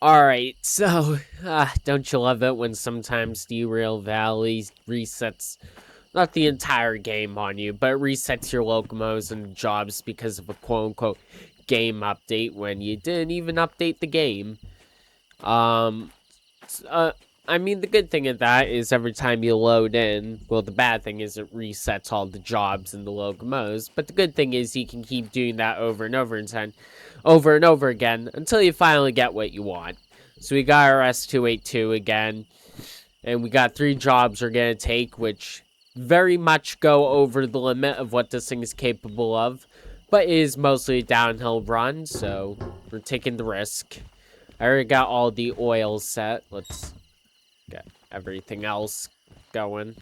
Alright, so, don't you love it when sometimes Derail Valley resets, not the entire game on you, but resets your locomotives and jobs because of a quote-unquote game update when you didn't even update the game. I mean, the good thing of that is every time you load in, well, the bad thing is it resets all the jobs and the locomotives, but the good thing is you can keep doing that over and over again until you finally get what you want. So we got our S282 again, and we got 3 jobs we're going to take, which very much go over the limit of what this thing is capable of, but is mostly a downhill run, so we're taking the risk. I already got all the oil set. Let's get everything else going.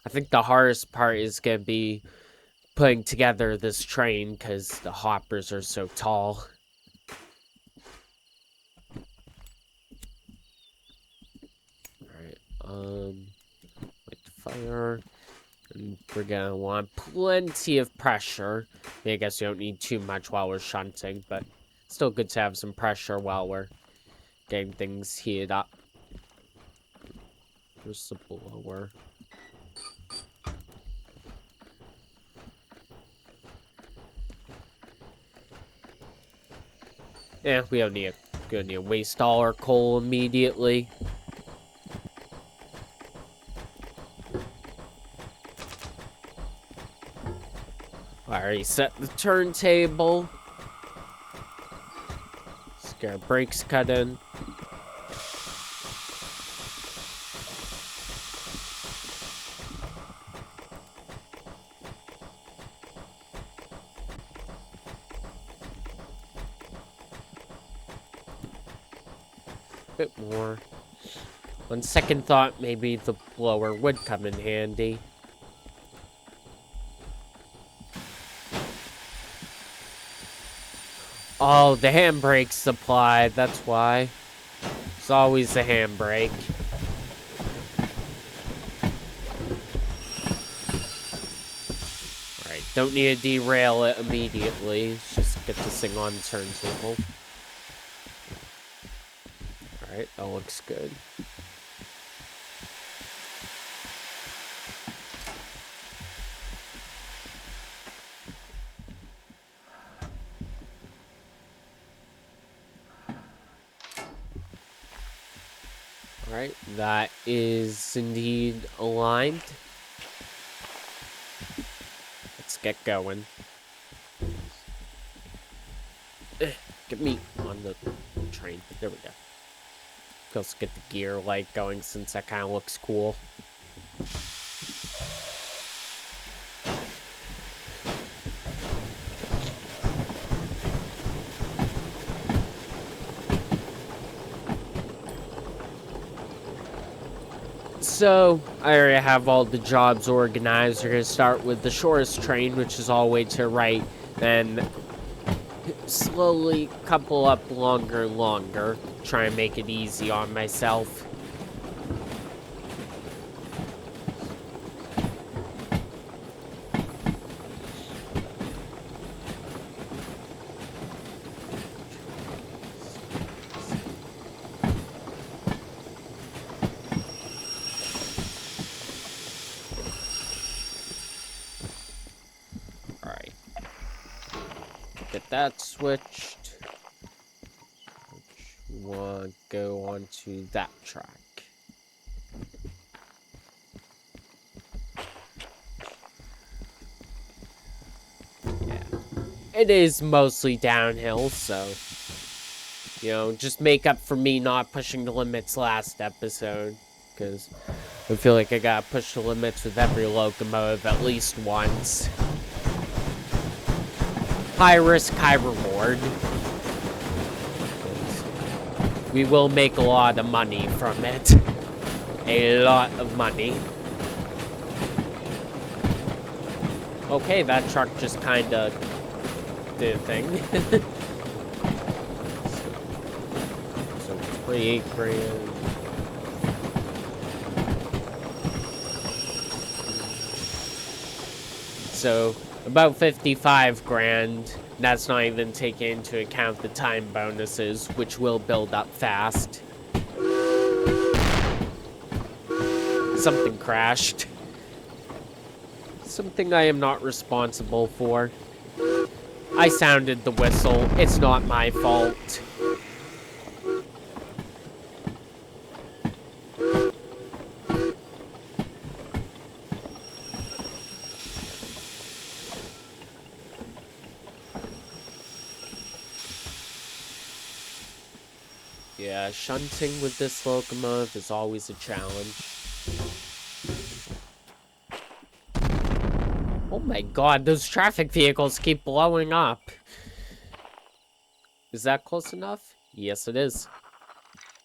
I think the hardest part is going to be putting together this train because the hoppers are so tall. Alright, wait to fire. And we're gonna want plenty of pressure. I guess we don't need too much while we're shunting, but still good to have some pressure while we're getting things heated up. Where's the blower? Yeah, we don't need to waste all our coal immediately. Alright, set the turntable. Let's get our brakes cut in. Bit more. On second thought, maybe the blower would come in handy. Oh, the handbrake supply, that's why. It's always the handbrake. Alright, don't need to derail it immediately. Let's just get this thing on the turntable. Alright, that looks good. Alright, that is indeed aligned. Let's get going. Get me on the train. There we go. Let's get the gear light going since that kind of looks cool. So, I already have all the jobs organized. We're going to start with the shortest train, which is all the way to the right, then slowly couple up longer and longer. Try and make it easy on myself. Get that switched. We want to go onto that track. Yeah. It is mostly downhill, so, you know, just make up for me not pushing the limits last episode, because I feel like I gotta push the limits with every locomotive at least once. High risk, high reward. we will make a lot of money from it. A lot of money. Okay, that truck just kind of did a thing. So 28 grand. So about 55 grand. That's not even taking into account the time bonuses, which will build up fast. Something crashed. Something I am not responsible for. I sounded the whistle. It's not my fault. Yeah, shunting with this locomotive is always a challenge. Oh my god, those traffic vehicles keep blowing up. Is that close enough? Yes, it is.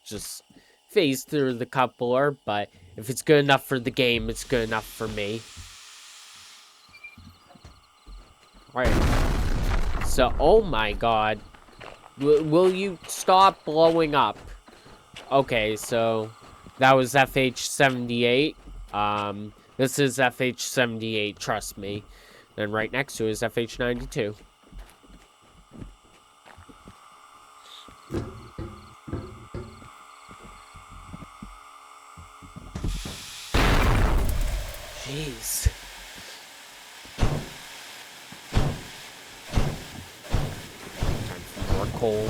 Just phase through the coupler, but if it's good enough for the game, it's good enough for me. Alright. So, oh my god. Will you stop blowing up? Okay, so that was FH78. This is FH78, trust me. And right next to it is FH92. Jeez. Time for more coal.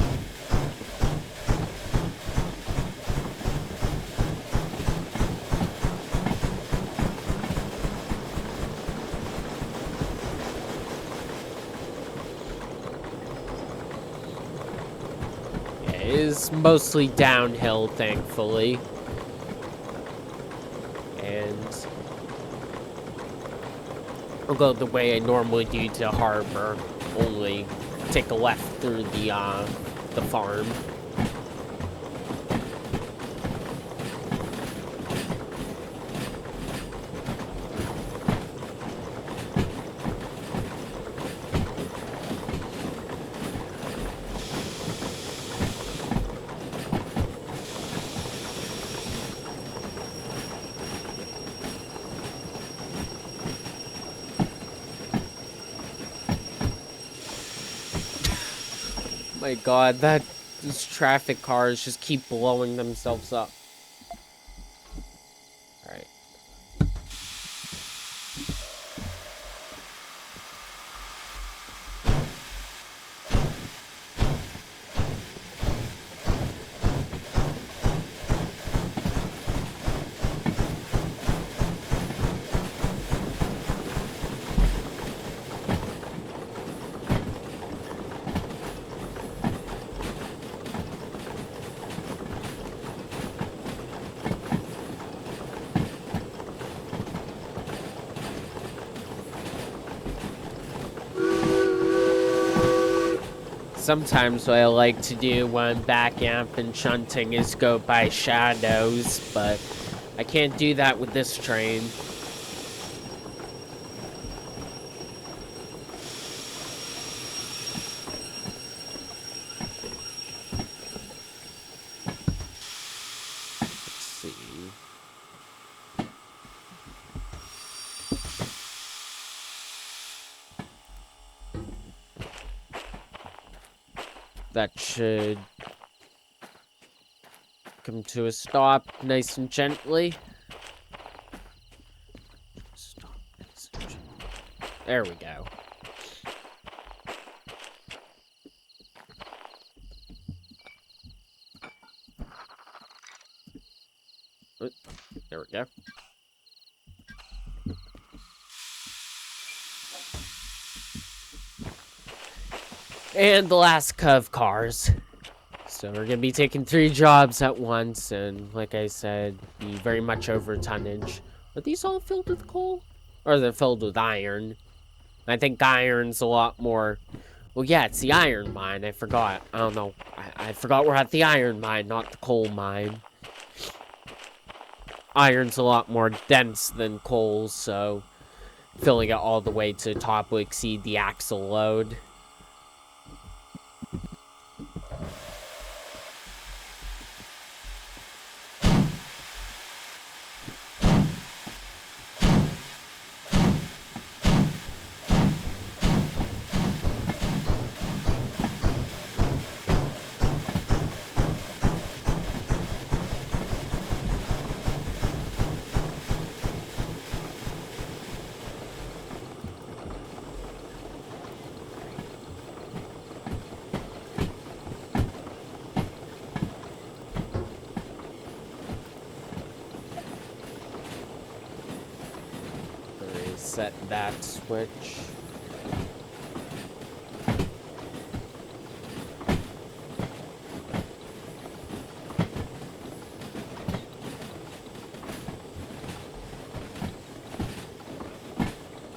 It is mostly downhill, thankfully. And I'll go the way I normally do to harbor. Only take a left through the farm. My god, these traffic cars just keep blowing themselves up. Alright. Sometimes what I like to do when back amp and shunting is go by shadows, but I can't do that with this train. Let's see. That should come to a stop nice and gently. Stop nice and gently. There we go. There we go. And the last of cars. So we're gonna be taking 3 jobs at once, and like I said, be very much over tonnage. Are these all filled with coal? Or are they filled with iron? I think iron's a lot Well, yeah, it's the iron mine. I forgot. I don't know. I forgot we're at the iron mine, not the coal mine. Iron's a lot more dense than coal, so filling it all the way to the top will exceed the axle load. Set that switch.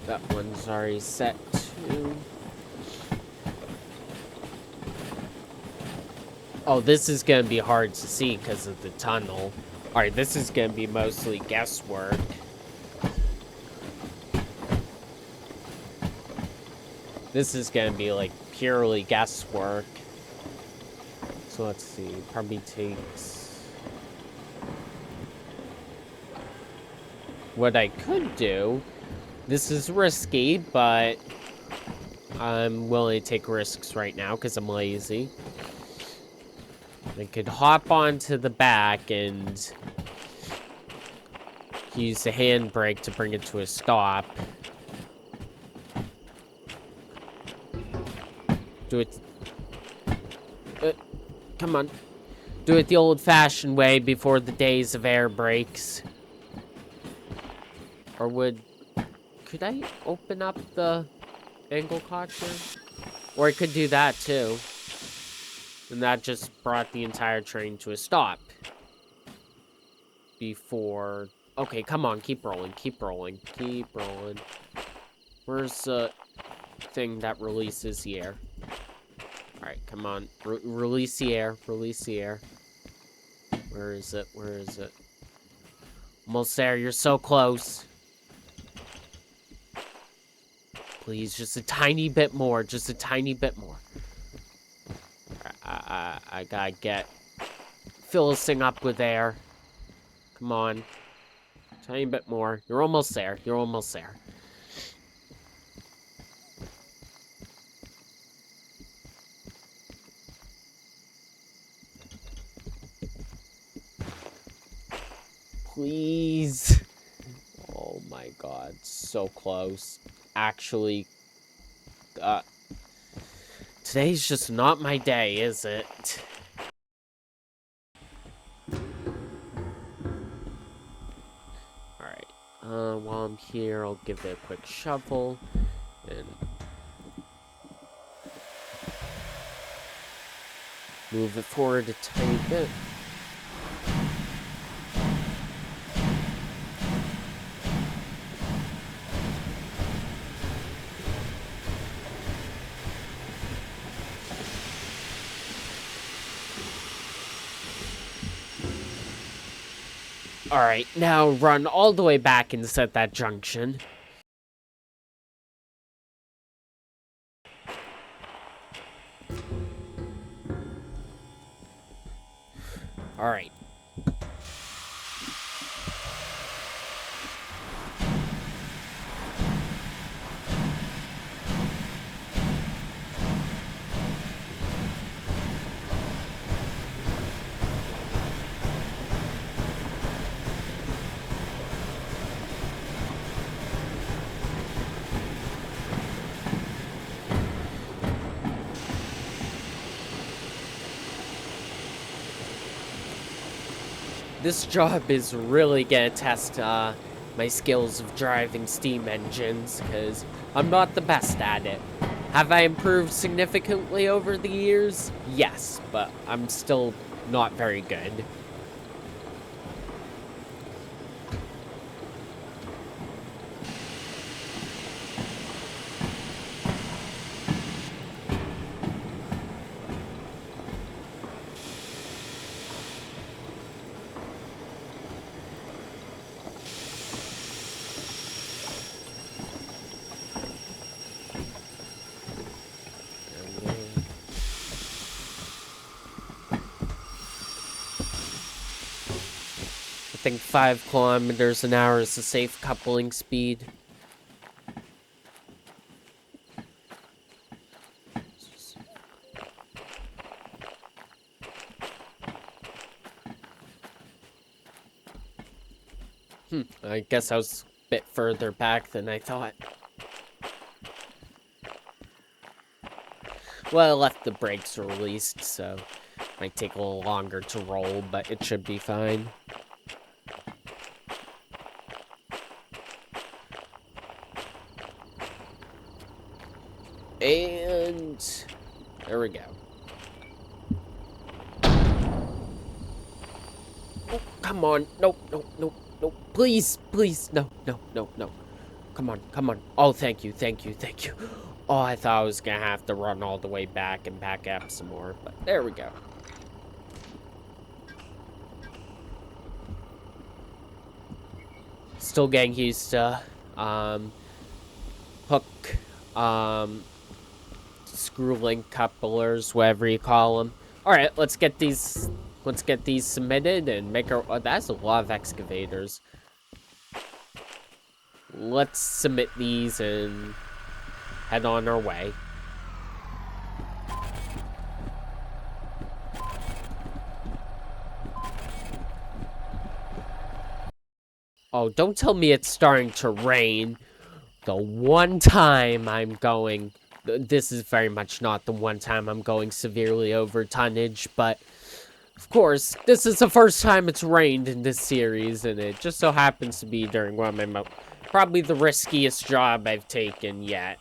That one's already set too. Oh, this is gonna be hard to see because of the tunnel. Alright, this is gonna be mostly guesswork. This is gonna be like purely guesswork. So let's see, probably takes... What I could do, this is risky, but I'm willing to take risks right now because I'm lazy. I could hop onto the back and use the handbrake to bring it to a stop. Do it. Come on. Do it the old-fashioned way before the days of air brakes. Or could I open up the angle cocker? Or I could do that too. And that just brought the entire train to a stop. Before... Okay, come on, keep rolling, keep rolling, keep rolling. Where's the thing that releases the air? Alright, come on. Release the air. Release the air. Where is it? Where is it? Almost there. You're so close. Please, just a tiny bit more. Just a tiny bit more. I gotta fill this thing up with air. Come on. Tiny bit more. You're almost there. You're almost there. Please. Oh my god, so close. Actually, today's just not my day, is it? Alright, while I'm here, I'll give it a quick shuffle, and move it forward a tiny bit. Alright, now run all the way back and set that junction. Alright. This job is really gonna test my skills of driving steam engines, because I'm not the best at it. Have I improved significantly over the years? Yes, but I'm still not very good. think 5 kilometers an hour is a safe coupling speed. I guess I was a bit further back than I thought. Well, I left the brakes released, so might take a little longer to roll, but it should be fine. And there we go. Oh, come on. Nope, nope, nope, nope. Please, please. No, no, no, no. Come on, come on. Oh, thank you, thank you, thank you. Oh, I thought I was gonna have to run all the way back and back up some more, but there we go. Still getting used to, hook, screw link couplers, whatever you call them. All right, let's get these submitted and make our. Oh, that's a lot of excavators. Let's submit these and head on our way. Oh, don't tell me it's starting to rain. The one time I'm going, this is very much not the one time I'm going severely over tonnage, but of course, this is the first time it's rained in this series, and it just so happens to be during one of my probably the riskiest job I've taken yet.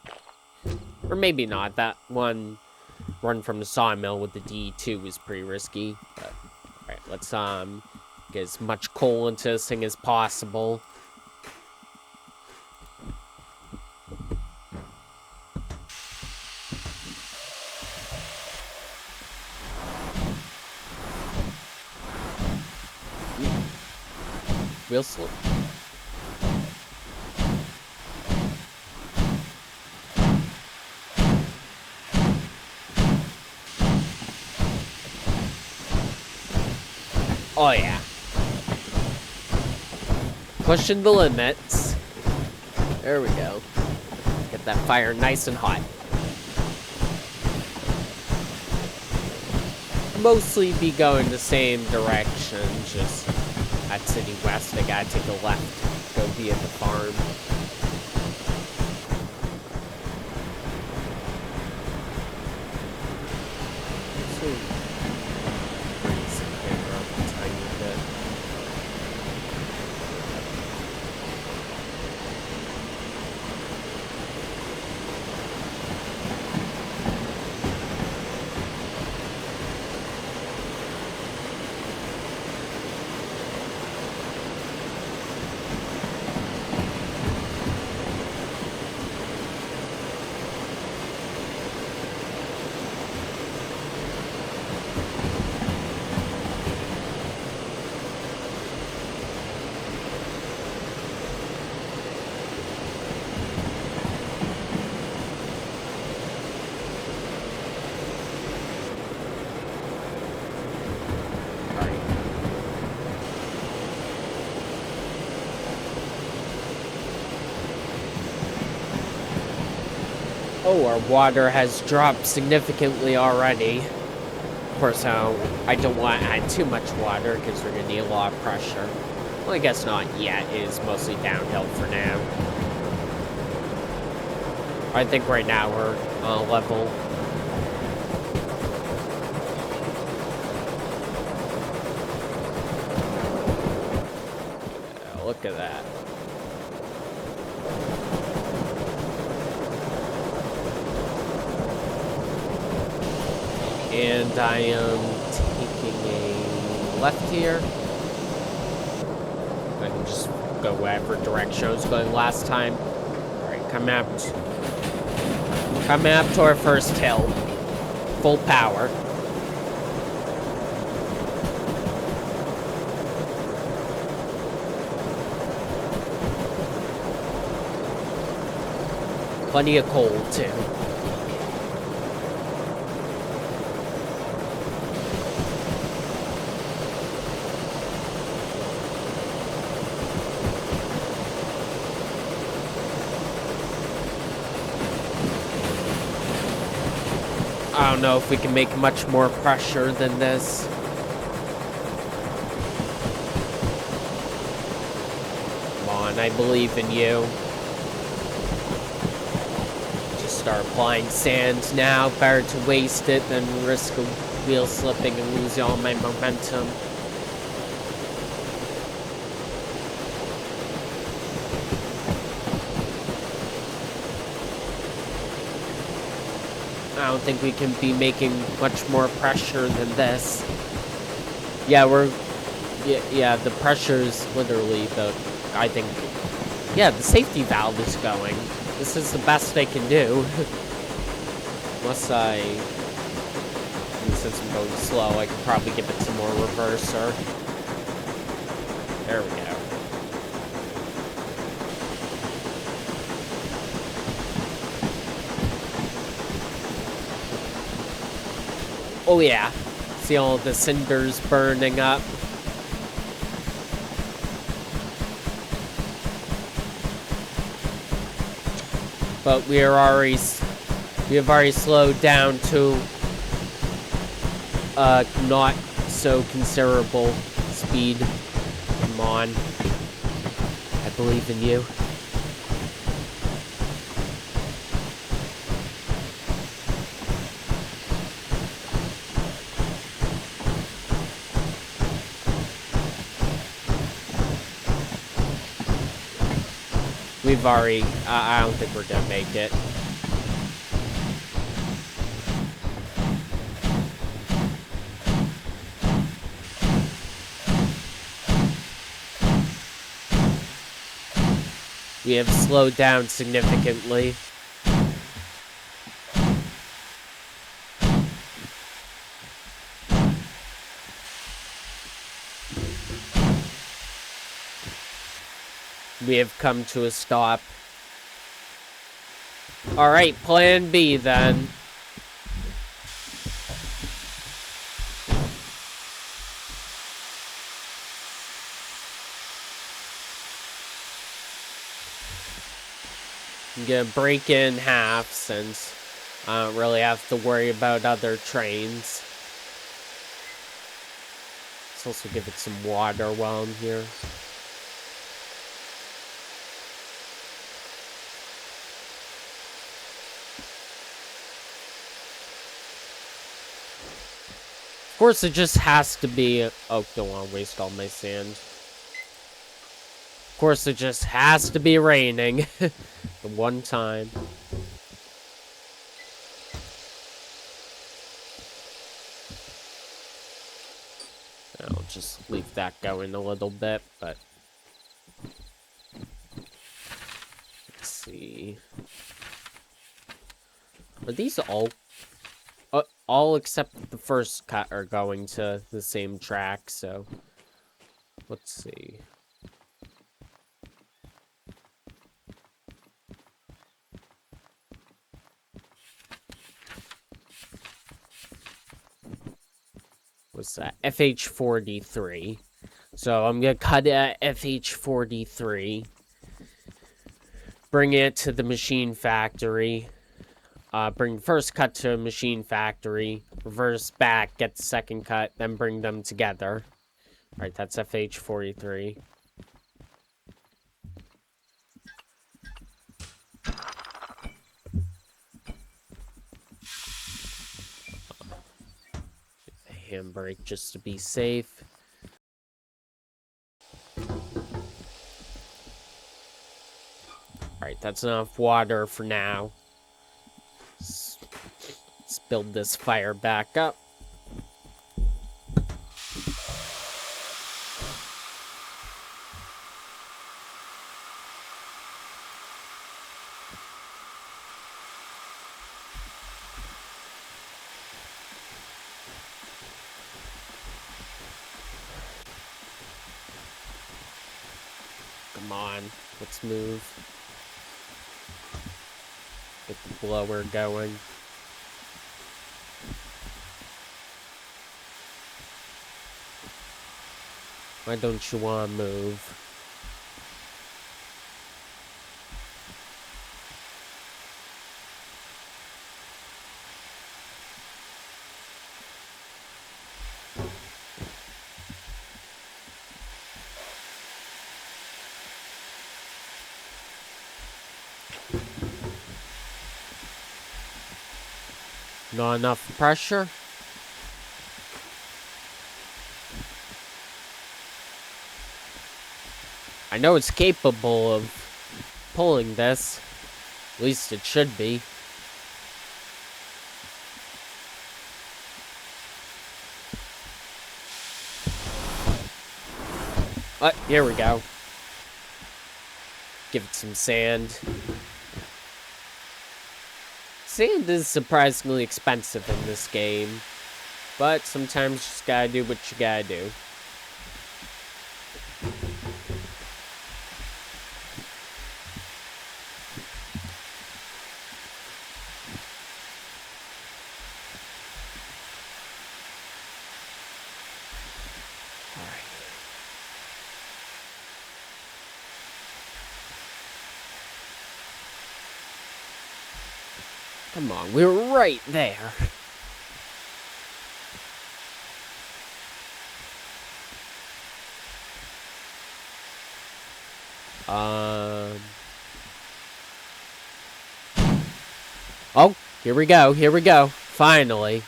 Or maybe not. That one run from the sawmill with the D2 was pretty risky. But, alright, let's get as much coal into this thing as possible. Real slow. Oh yeah. Pushing the limits. There we go. Get that fire nice and hot. Mostly be going the same direction, just at City West, I gotta take a left, go via the farm. Oh, our water has dropped significantly already. Of course, I don't want to add too much water because we're going to need a lot of pressure. Well, I guess not yet. It is mostly downhill for now. I think right now we're level. Yeah, look at that. And I am taking a left here. I can just go whatever direction I was going last time. Alright, coming up to our first hill. Full power. Plenty of coal, too. I don't know if we can make much more pressure than this. Come on, I believe in you. Just start applying sand now. Better to waste it than risk a wheel slipping and losing all my momentum. I don't think we can be making much more pressure than this. Yeah, yeah, the pressure's literally I think, yeah, the safety valve is going. This is the best I can do. Unless since I'm going slow, I could probably give it some more reverser. There we go. Oh yeah, see all the cinders burning up. But we have already slowed down to not so considerable speed. Come on, I believe in you. We've already, I don't think we're gonna make it. We have slowed down significantly. We have come to a stop. Alright, plan B then. I'm gonna break in half since I don't really have to worry about other trains. Let's also give it some water while I'm here. Of course, it just has to be... Oh, don't want to waste all my sand. Of course, it just has to be raining. The one time. I'll just leave that going a little bit, but... Let's see... Are these all except the first cut are going to the same track, so... Let's see... What's that? FH43. So I'm gonna cut it at FH43. Bring it to the machine factory. Bring the first cut to a machine factory. Reverse back, get the second cut, then bring them together. Alright, that's FH43. Handbrake just to be safe. Alright, that's enough water for now. Let's build this fire back up. Come on, let's move. Get the blower going. Why don't you want to move? Not enough pressure? I know it's capable of pulling this. At least it should be. Here we go. Give it some sand. Sand is surprisingly expensive in this game, but sometimes you just gotta do what you gotta do. Come on, we're right there. Oh, here we go. Finally.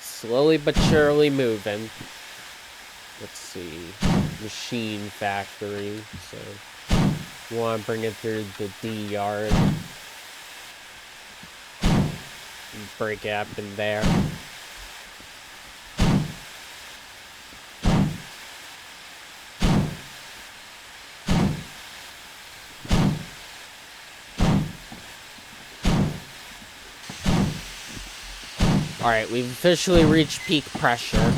Slowly but surely moving. Let's see. Machine factory, so you want to bring it through the D yard. And break it up in there. Alright, we've officially reached peak pressure.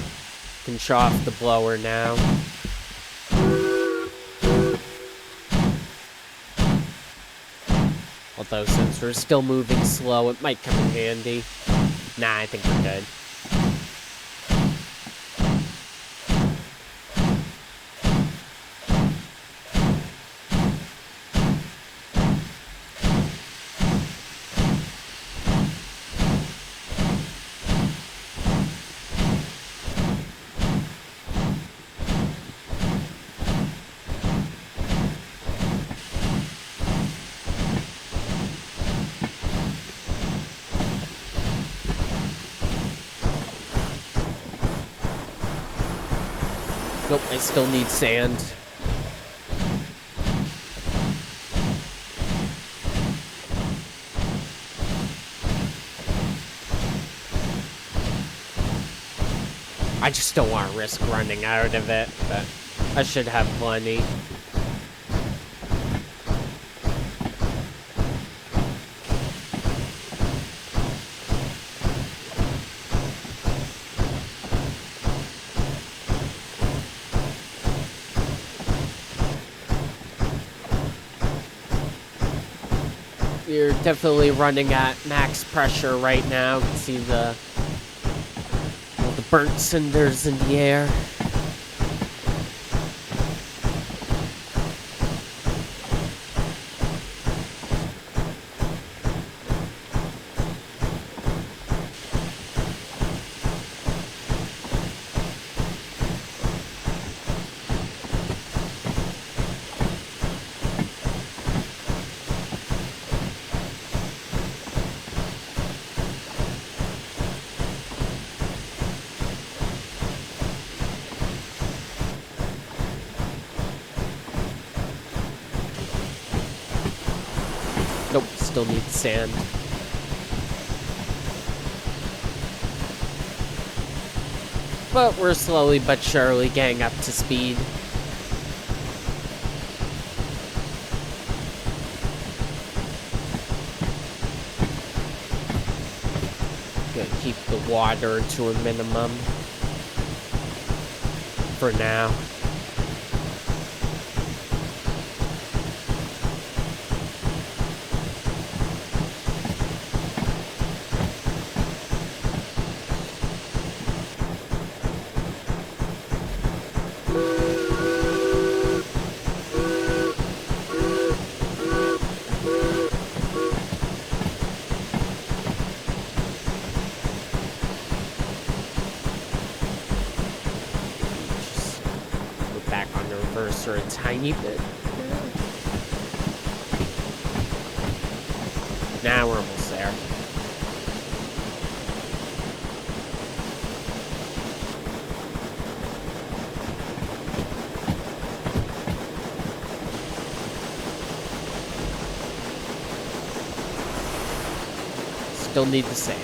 Can shut off the blower now. Although since we're still moving slow, it might come in handy. Nah, I think we're good. Nope, I still need sand. I just don't want to risk running out of it, but I should have plenty. We're definitely running at max pressure right now. You can see the burnt cinders in the air. Nope, still need sand. But we're slowly but surely getting up to speed. Gonna keep the water to a minimum for now. A tiny bit. Still need the sand.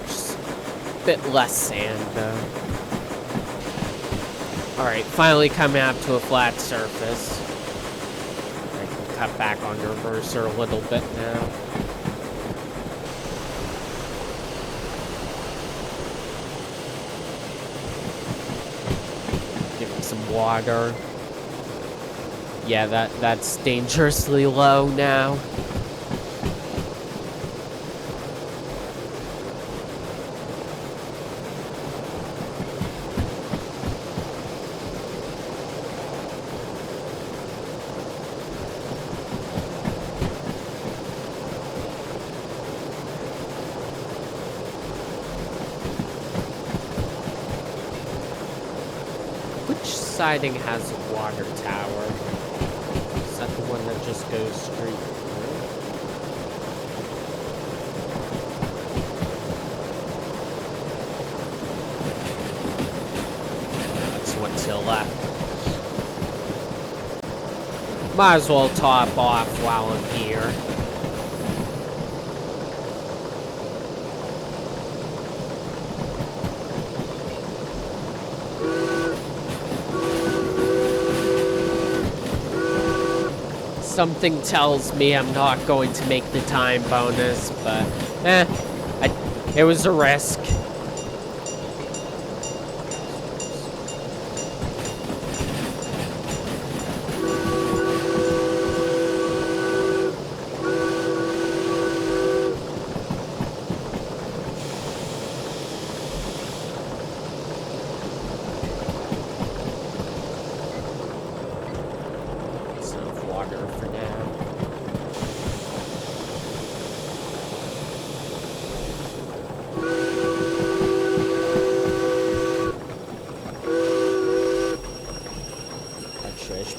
Just a bit less sand, though. Alright, finally coming out to a flat surface. I can cut back on the reverser a little bit now. Give it some water. Yeah, that's dangerously low now. Siding has a water tower. Is that the one that just goes straight through? That's one to the left. Might as well top off while I'm here. Something tells me I'm not going to make the time bonus, but it was a risk.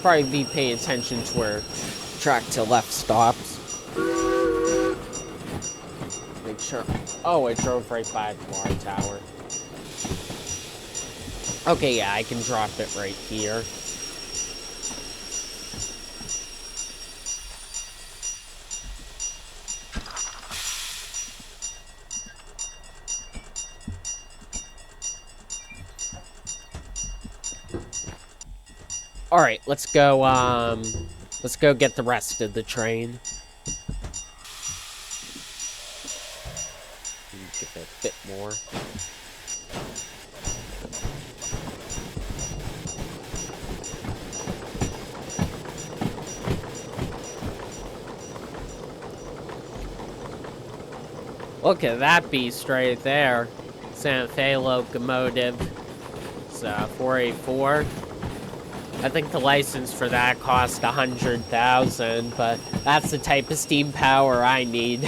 Probably be paying attention to where track to left stops. Make sure. Oh, it drove right by the water tower. Okay, yeah, I can drop it right here. All right, let's go get the rest of the train. Give it a bit more. Look at that beast right there. Santa Fe locomotive. It's 484. I think the license for that cost $100,000, but that's the type of steam power I need.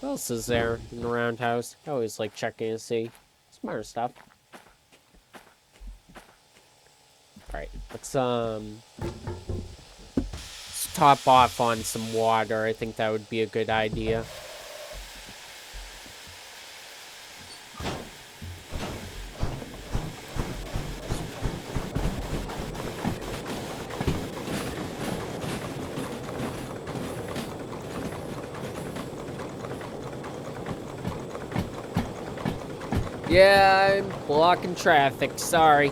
What else is there in the roundhouse? I always like checking to see. Smarter stuff. Alright, let's top off on some water. I think that would be a good idea. Yeah, I'm blocking traffic, sorry.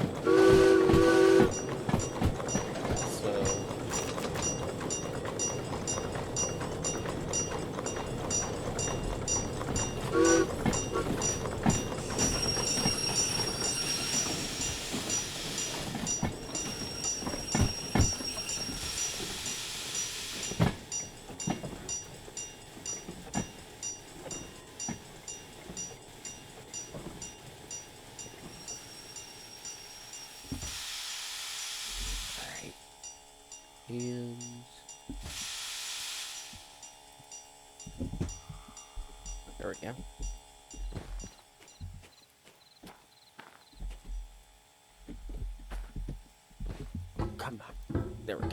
And there we go. Come on. There we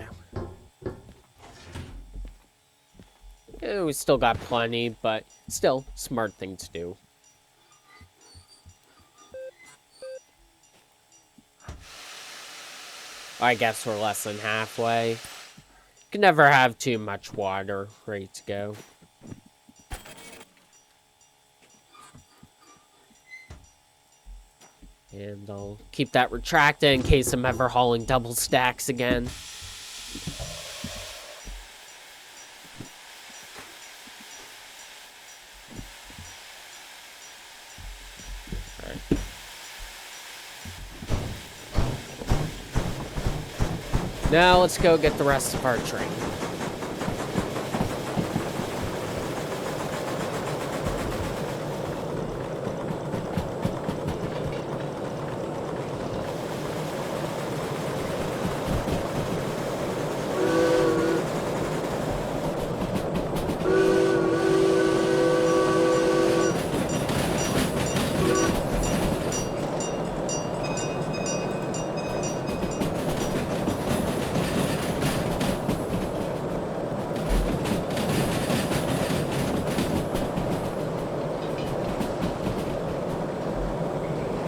go. We still got plenty, but still, smart thing to do. I guess we're less than halfway. Can never have too much water ready to go. And I'll keep that retracted in case I'm ever hauling double stacks again. Alright. Now let's go get the rest of our train.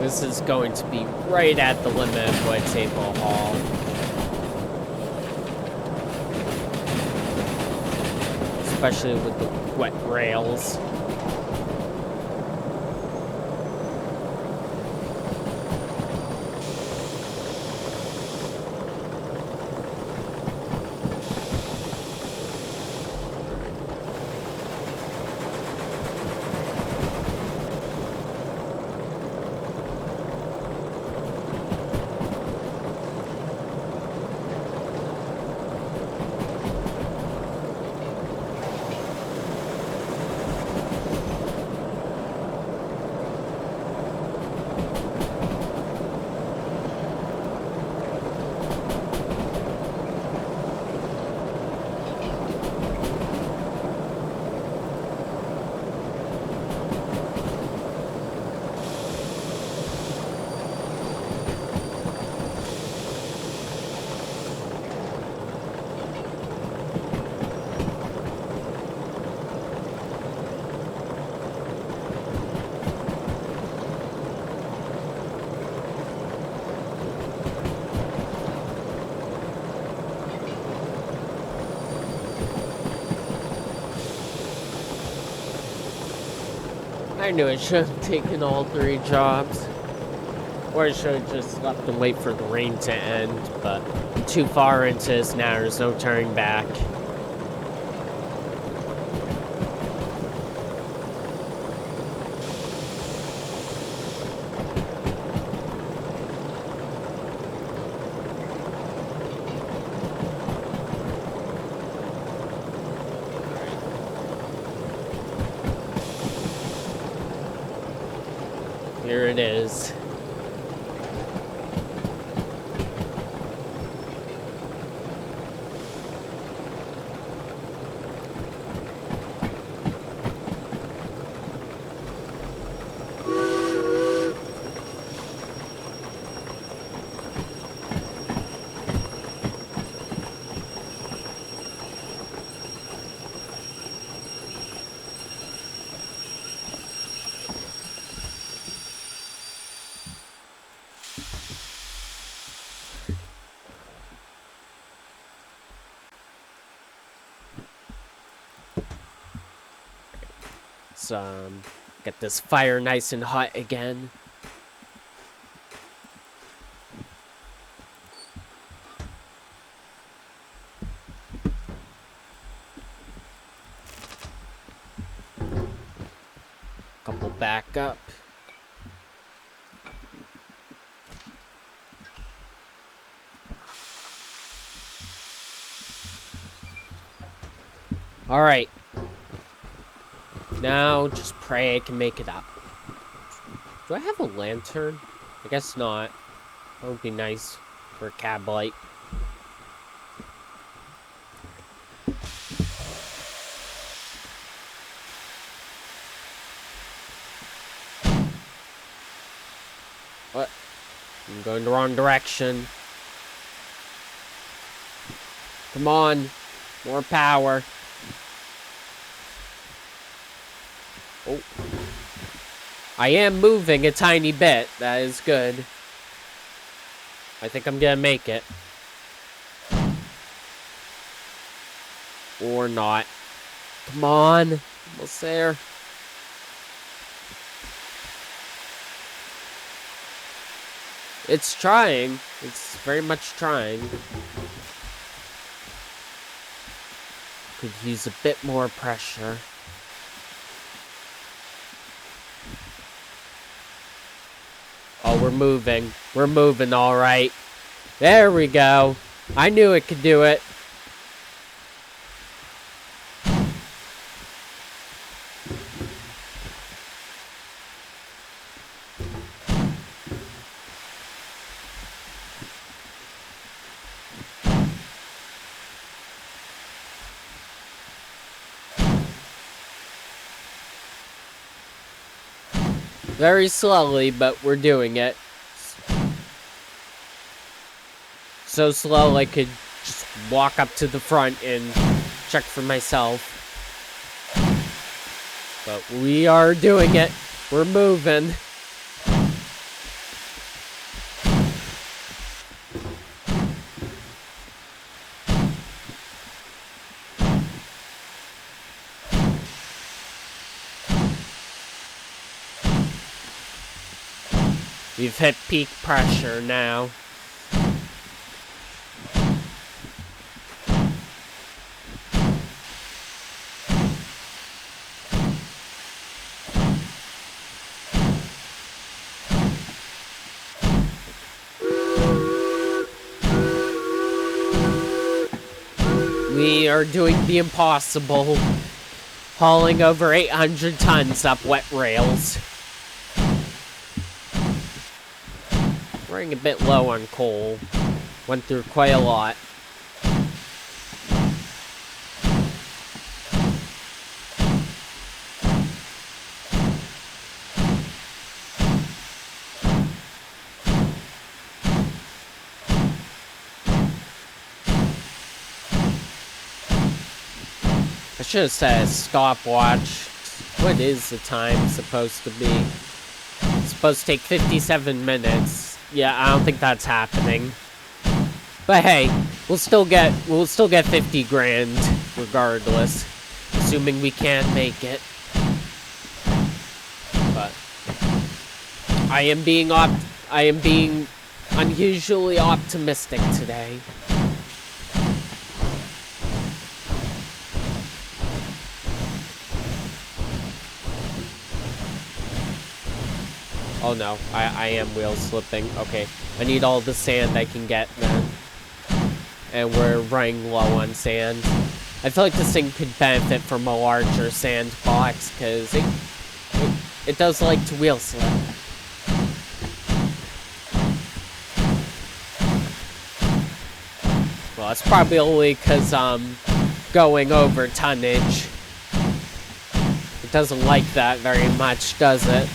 This is going to be right at the limit of what it's able to haul. Especially with the wet rails. I knew I should have taken all 3 jobs. Or I should have just left and wait for the rain to end, but I'm too far into this now, there's no turning back. Here it is. Let's get this fire nice and hot again. Couple back up. All right. Now, just pray I can make it up. Do I have a lantern? I guess not. That would be nice for a cab light. What? I'm going the wrong direction. Come on. More power. Oh. I am moving a tiny bit. That is good. I think I'm gonna make it. Or not. Come on. Almost there. It's trying. It's very much trying. Could use a bit more pressure. Oh, we're moving. We're moving all right. There we go. I knew it could do it. Very slowly, but we're doing it. So slow I could just walk up to the front and check for myself. But we are doing it. We're moving. We've hit peak pressure now. We are doing the impossible, hauling over 800 tons up wet rails. Running a bit low on coal. Went through quite a lot. I should have said a stopwatch. What is the time supposed to be? It's supposed to take 57 minutes. Yeah, I don't think that's happening. But hey, we'll still get 50 grand regardless, assuming we can make it. But I am being unusually optimistic today. Oh no, I am wheel slipping. Okay, I need all the sand I can get then. And we're running low on sand. I feel like this thing could benefit from a larger sandbox, because it does like to wheel slip. Well, it's probably because I'm going over tonnage. It doesn't like that very much, does it?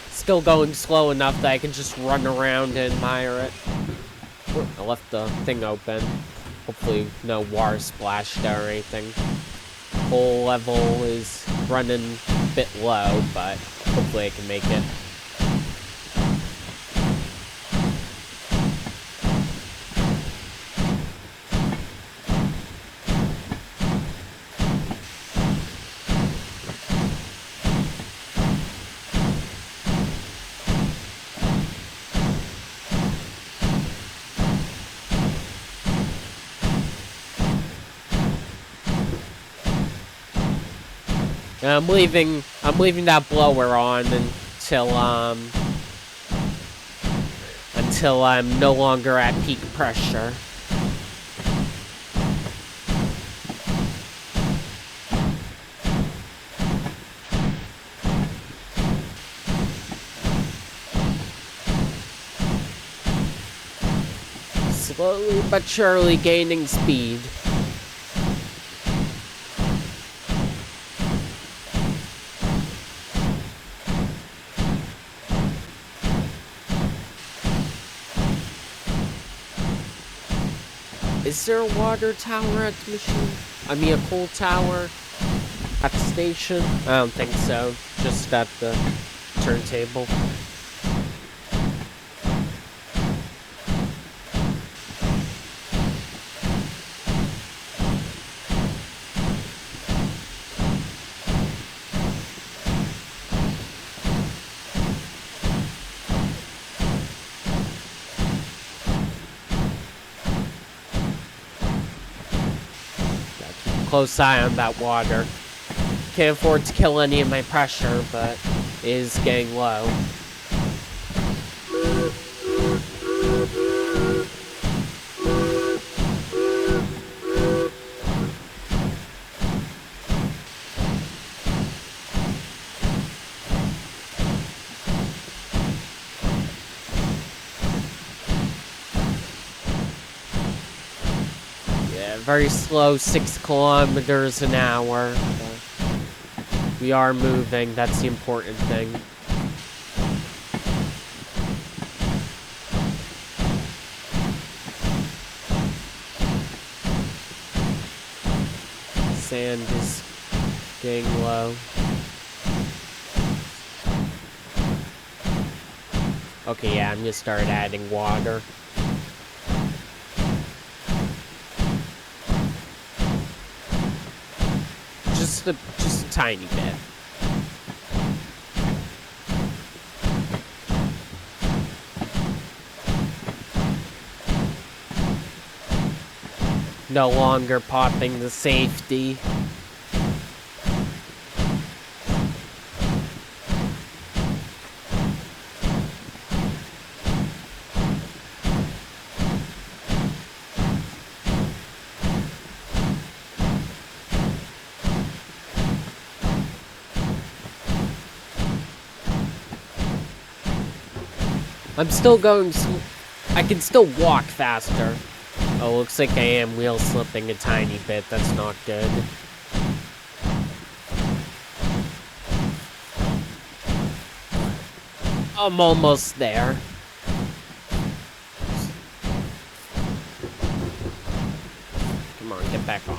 Still going slow enough that I can just run around and admire it. I left the thing open. Hopefully no water splashed or anything. Coal level is running a bit low, but hopefully I can make it. And I'm leaving that blower on until I'm no longer at peak pressure. Slowly but surely gaining speed. Is there a water tower at the machine? I mean, a coal tower at the station? I don't think so. Just at the turntable. Close eye on that water. Can't afford to kill any of my pressure, but it is getting low. Very slow, 6 kilometers an hour. We are moving, that's the important thing. Sand is getting low. Okay, yeah, I'm gonna start adding water. Just a tiny bit. No longer popping the safety. I'm still going I can still walk faster. Oh, looks like I am wheel slipping a tiny bit. That's not good. I'm almost there. Come on, get back on.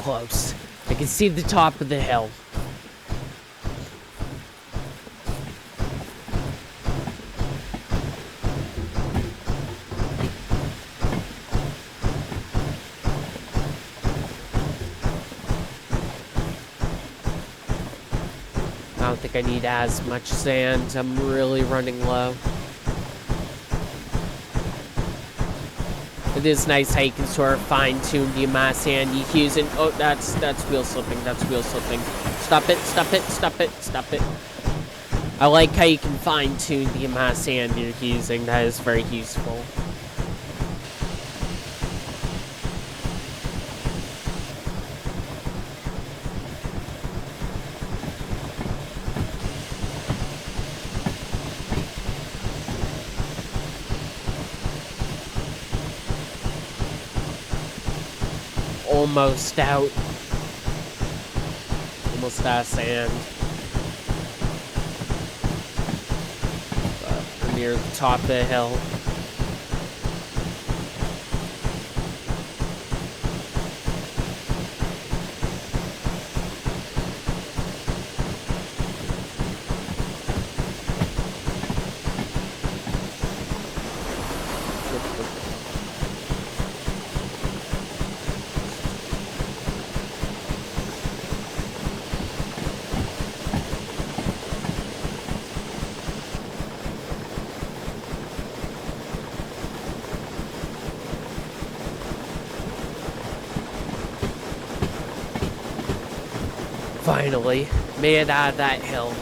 Close. I can see the top of the hill. I don't think I need as much sand. I'm really running low. It is nice how you can sort of fine-tune the amount of sand you're using. Oh, that's wheel slipping. That's wheel slipping. Stop it, stop it, stop it, stop it. I like how you can fine-tune the amount of sand you're using. That is very useful. Almost out. Almost out of sand. But we're near the top of the hill. Finally, made it out of that hill.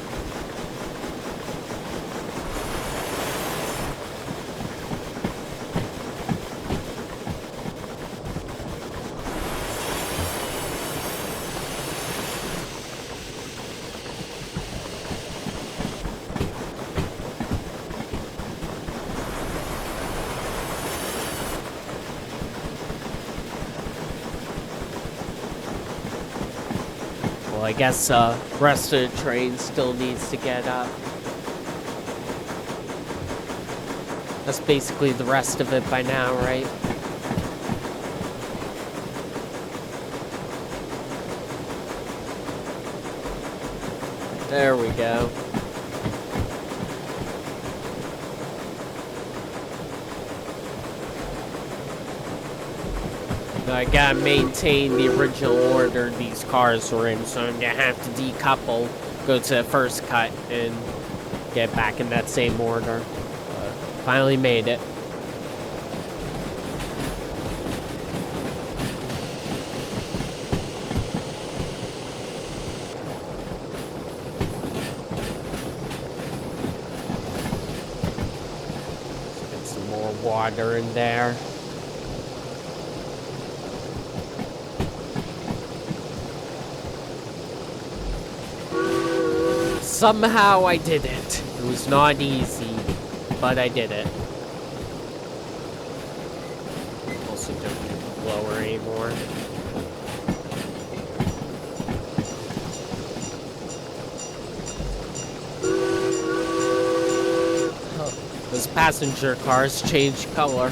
Well, I guess rest of the train still needs to get up. That's basically the rest of it by now, right? There we go. Now I gotta maintain the original order these cars were in, so I'm gonna have to decouple, go to the first cut, and get back in that same order. Finally made it. Get some more water in there. Somehow I did it. It was not easy, but I did it. Also don't need the blower anymore. Oh, those passenger cars change color.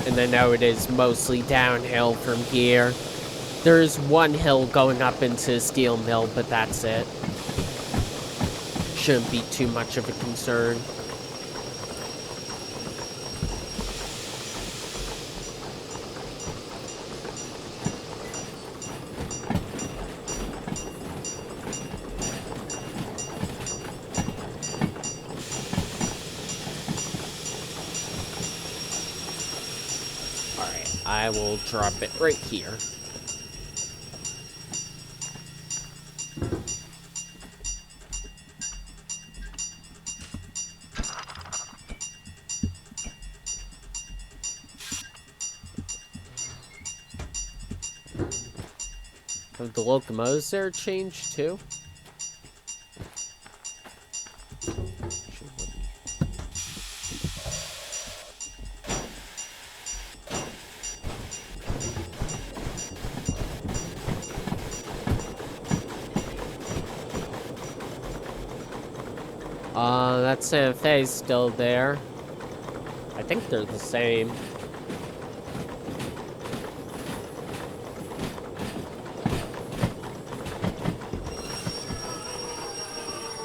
And I know it is mostly downhill from here. There's one hill going up into the steel mill, but that's it. Shouldn't be too much of a concern. I will drop it right here. Have the locomotives there changed too? That Santa Fe's still there. I think they're the same.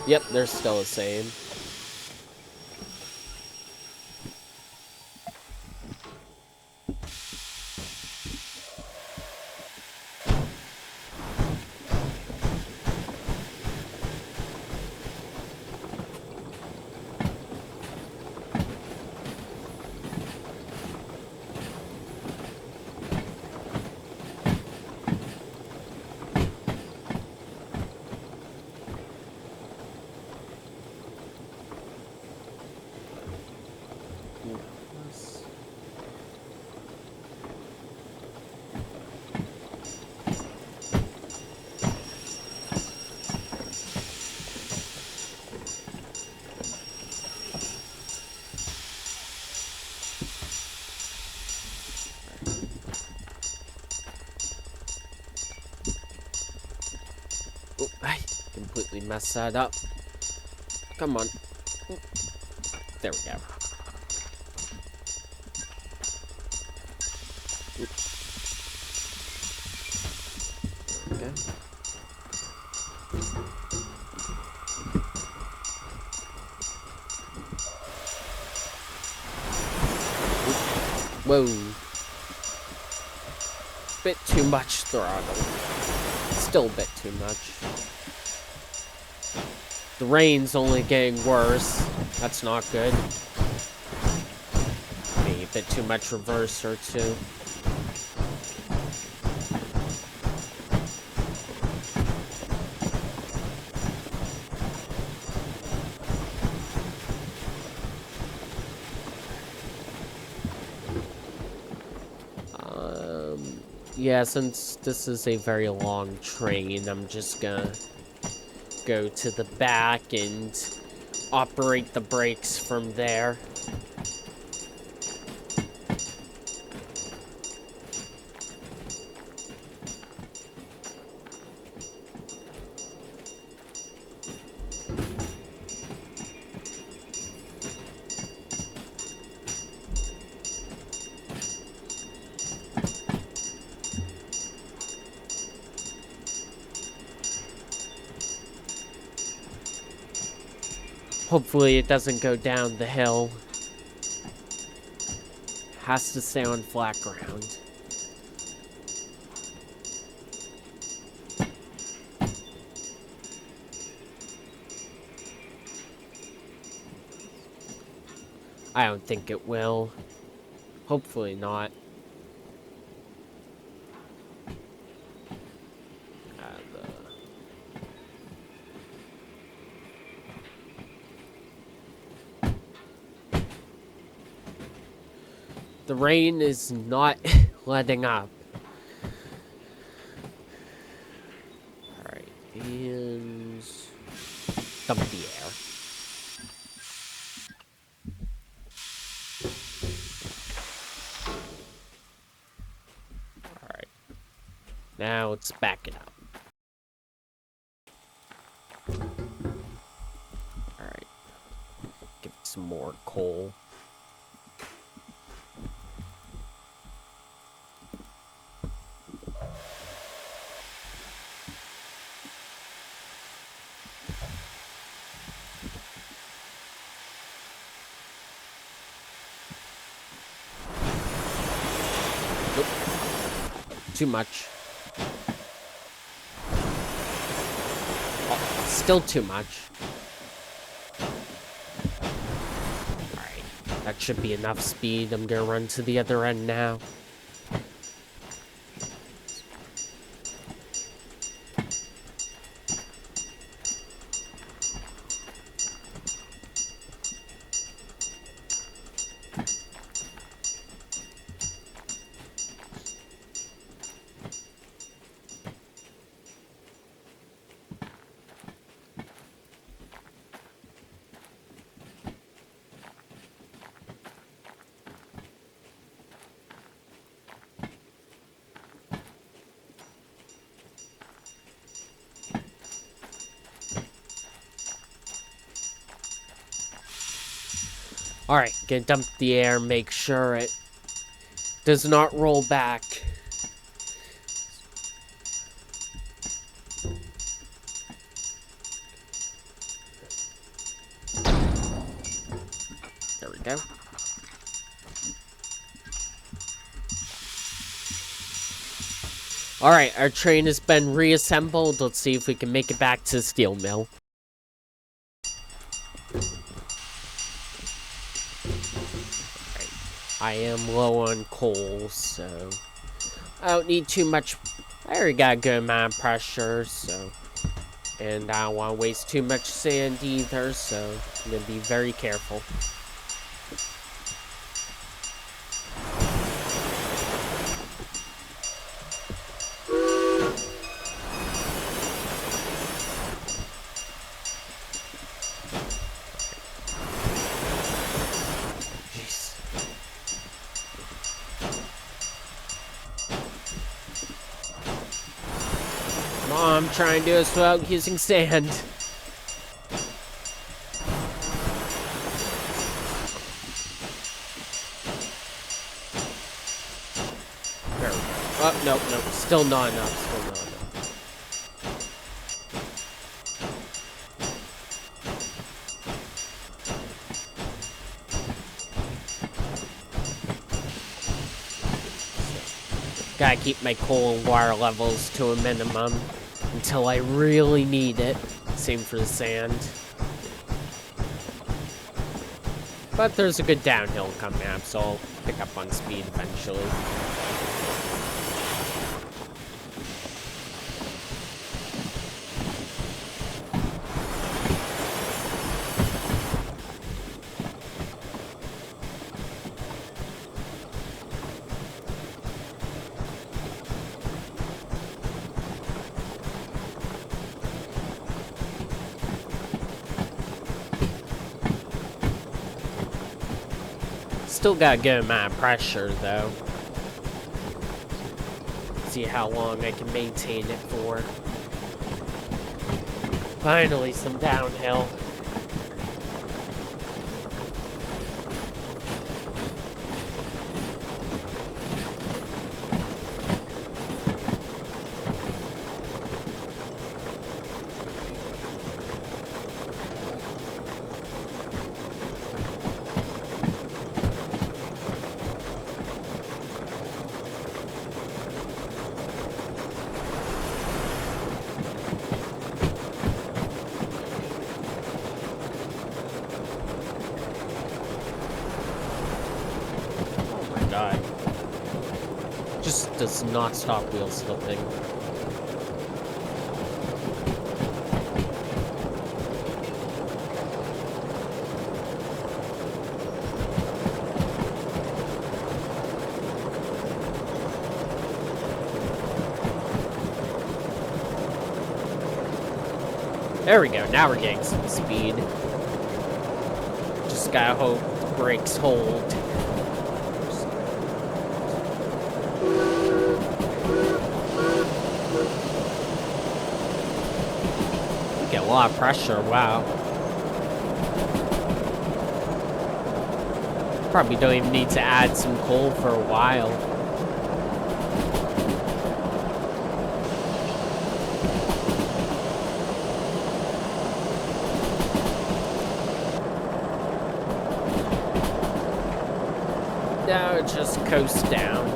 Yep, they're still the same. Oh, I completely messed that up. Come on. There we go. Okay. Whoa. Bit too much throttle. Still a bit too much. The rain's only getting worse. That's not good. Maybe a bit too much reverser too. Yeah, since this is a very long train, I'm just gonna go to the back and operate the brakes from there. Hopefully it doesn't go down the hill. Has to stay on flat ground. I don't think it will. Hopefully not. The rain is not letting up. Alright, and dump the air. Alright. Now let's back it up. Alright. Give it some more coal. Nope. Too much. Oh, still too much. Alright. That should be enough speed. I'm gonna run to the other end now. Alright, gonna dump the air, make sure it does not roll back. There we go. Alright, our train has been reassembled. Let's see if we can make it back to the steel mill. I am low on coal, so I don't need too much. I already got a good amount of pressure, so. And I don't want to waste too much sand either, so I'm going to be very careful. I'm trying to do this without using sand. There we go. Oh, nope. Still not enough. Gotta keep my coal and water levels to a minimum until I really need it. Same for the sand. But there's a good downhill coming up, so I'll pick up on speed eventually. Still got a good amount of pressure, though. See how long I can maintain it for. Finally, some downhill. God. Just does not stop wheel slipping. There we go, now we're getting some speed. Just gotta hope the brakes hold. Get a lot of pressure, wow. Probably don't even need to add some coal for a while. Now it just coasts down.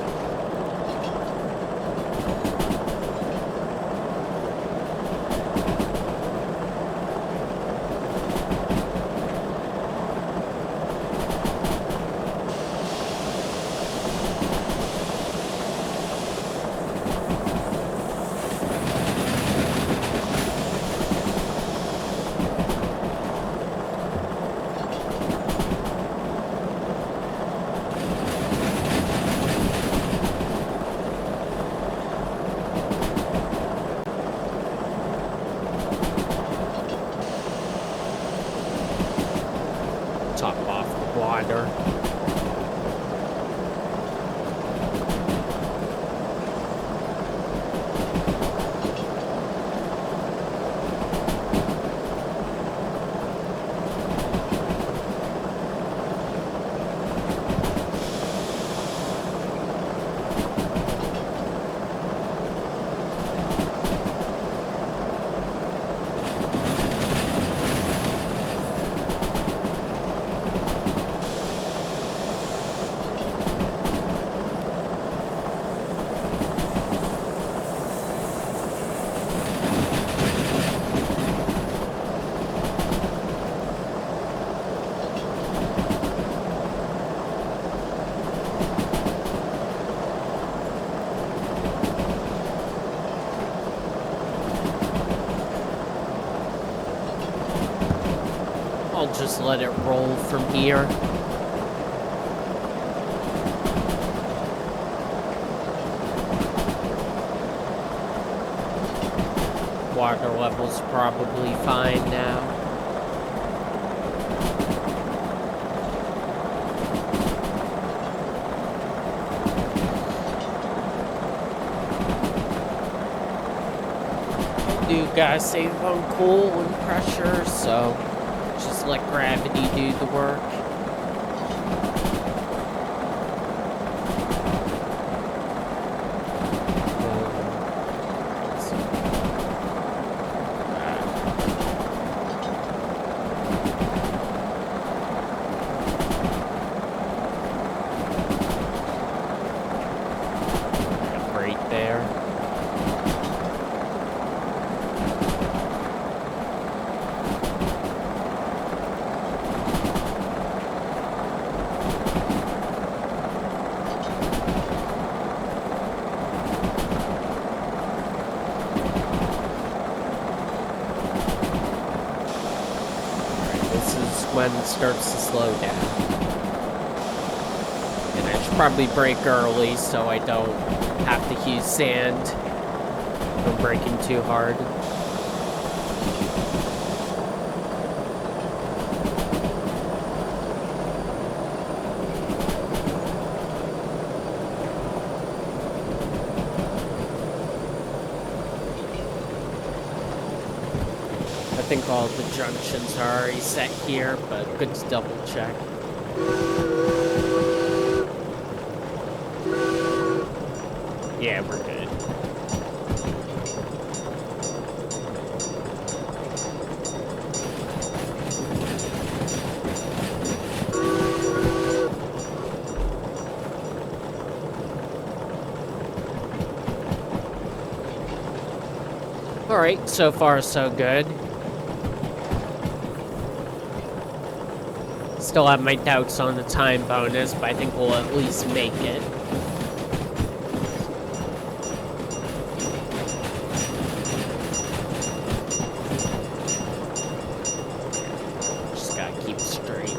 Top off the water. I'll just let it roll from here. Water level's probably fine now. Do gotta save on coal and pressure, so just let gravity do the work. Right there. When it starts to slow down. And I should probably brake early so I don't have to use sand if I'm braking too hard. think all the junctions are already set here, but good to double check. Yeah, we're good. Alright, so far so good. Still have my doubts on the time bonus, but I think we'll at least make it. Just gotta keep straight.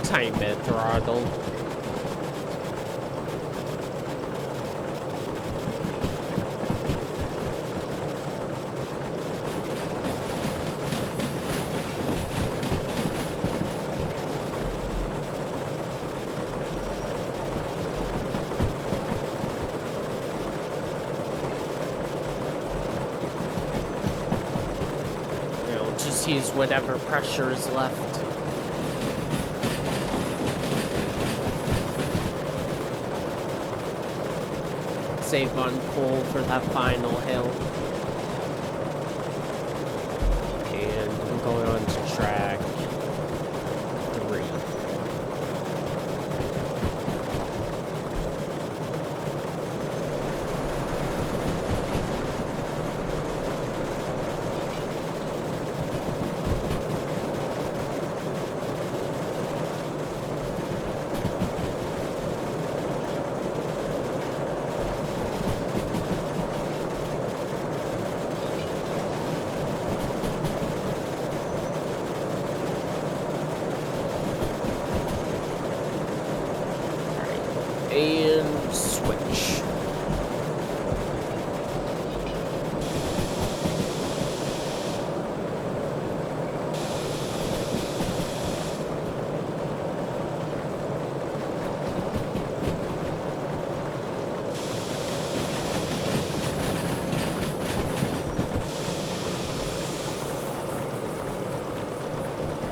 Tiny bit throttle. Just use whatever pressure is left. Save on pull for that final hill. And I'm going on to track 3. And switch.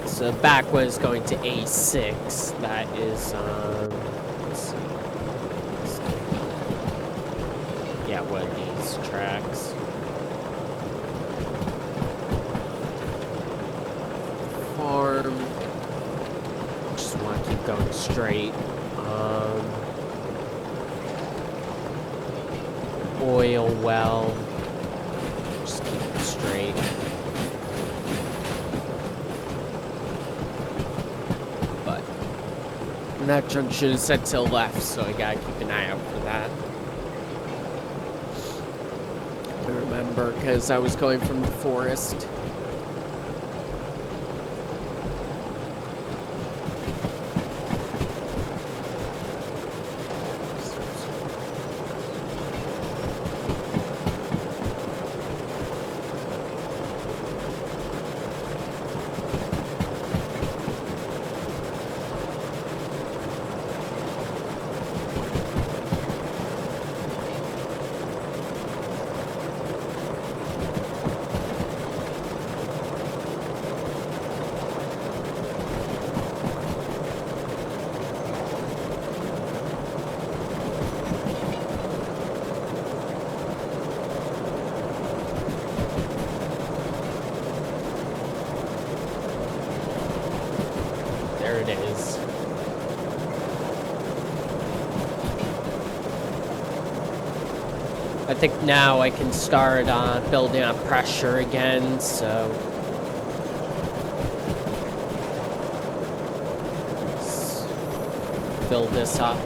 So back was going to A6. That is let's see. Yeah, what are these tracks? Farm. Just want to keep going straight. Oil well. Just keep it straight. But that junction is set to left, so I gotta keep an eye out for that. I remember because I was going from the forest. There it is. I think now I can start building up pressure again, so let's fill this up.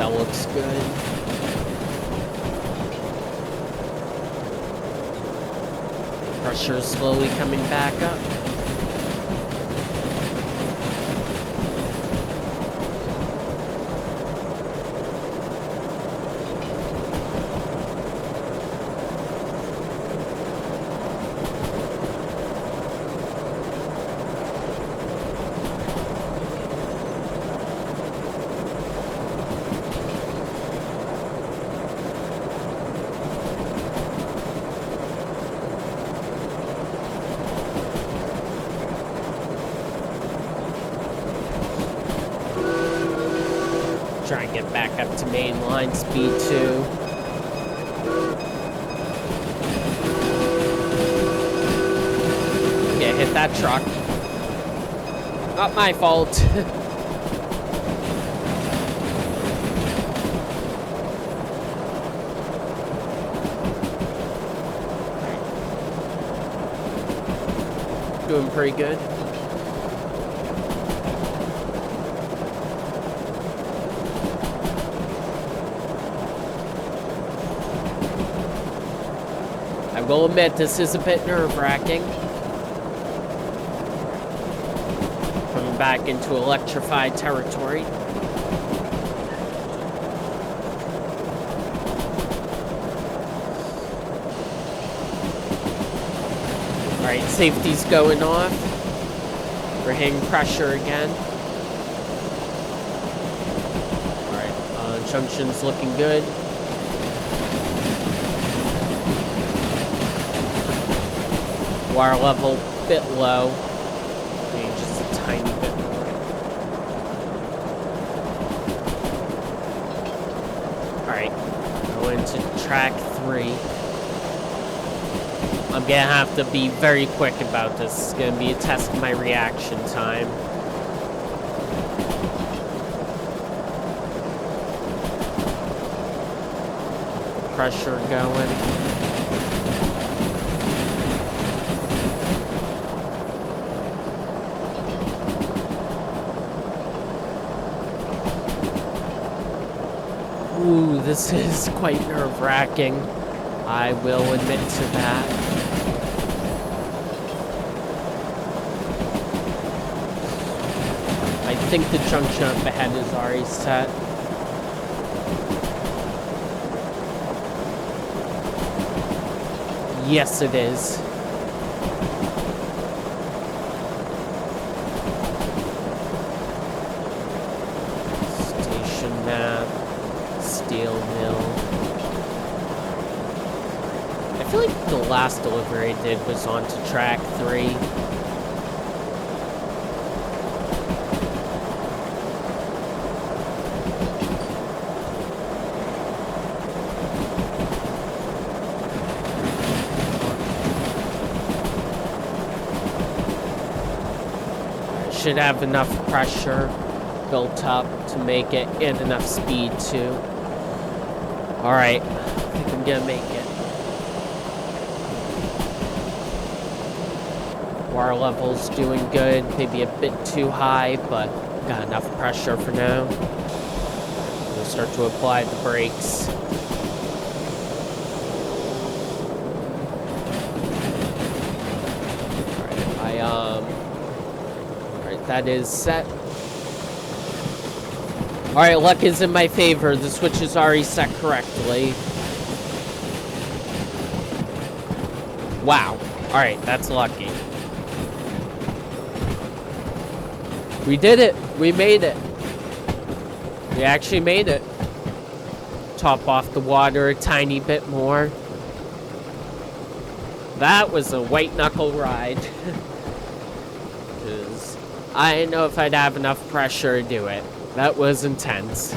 That looks good. Pressure slowly coming back up. Try and get back up to mainline speed 2. Yeah, hit that truck. Not my fault. Doing pretty good. I will admit, this is a bit nerve-wracking. Coming back into electrified territory. Alright, safety's going off. We're hitting pressure again. Alright, junction's looking good. Water level a bit low. Maybe just a tiny bit more. Alright, go into track 3. I'm gonna have to be very quick about this. It's gonna be a test of my reaction time. Pressure going. Ooh, this is quite nerve-wracking. I will admit to that. I think the junction up ahead is already set. Yes, it is. Station map. Steel mill. I feel like the last delivery I did was onto track 3. I should have enough pressure built up to make it and enough speed too. Alright, I think I'm gonna make it. Water level's doing good, maybe a bit too high, but got enough pressure for now. We'll start to apply the brakes. Alright, that is set. Alright, luck is in my favor. The switch is already set correctly. Wow. Alright, that's lucky. We did it. We made it. We actually made it. Top off the water a tiny bit more. That was a white knuckle ride. Because I didn't know if I'd have enough pressure to do it. That was intense.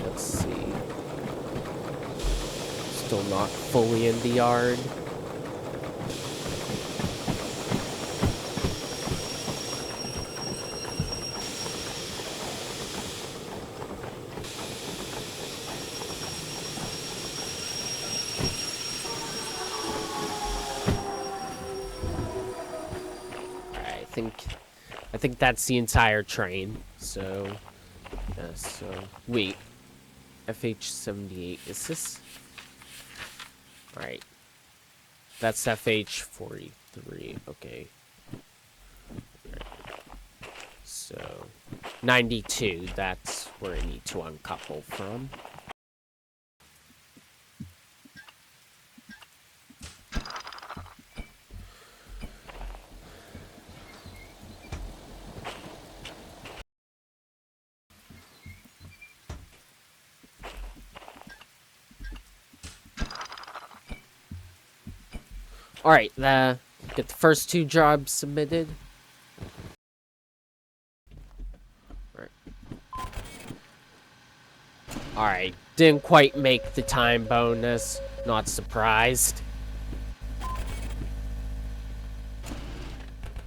Let's see. Still not fully in the yard. think that's the entire train. So, yeah, so wait, FH78 is this? All right, that's FH43. Okay. So 92, that's where I need to uncouple from. All right, get the first 2 jobs submitted. All right, didn't quite make the time bonus. Not surprised.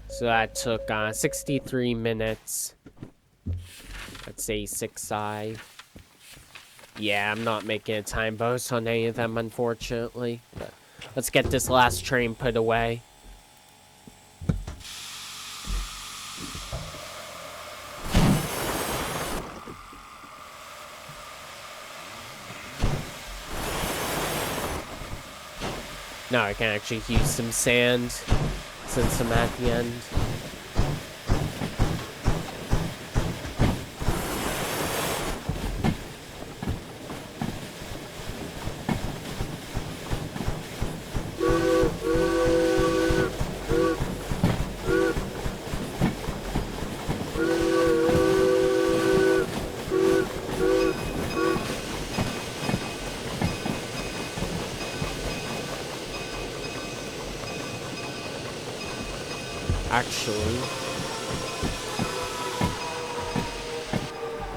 So that took 63 minutes. Let's say 6i. Yeah, I'm not making a time bonus on any of them, unfortunately. But let's get this last train put away. Now I can actually use some sand since I'm at the end. Actually,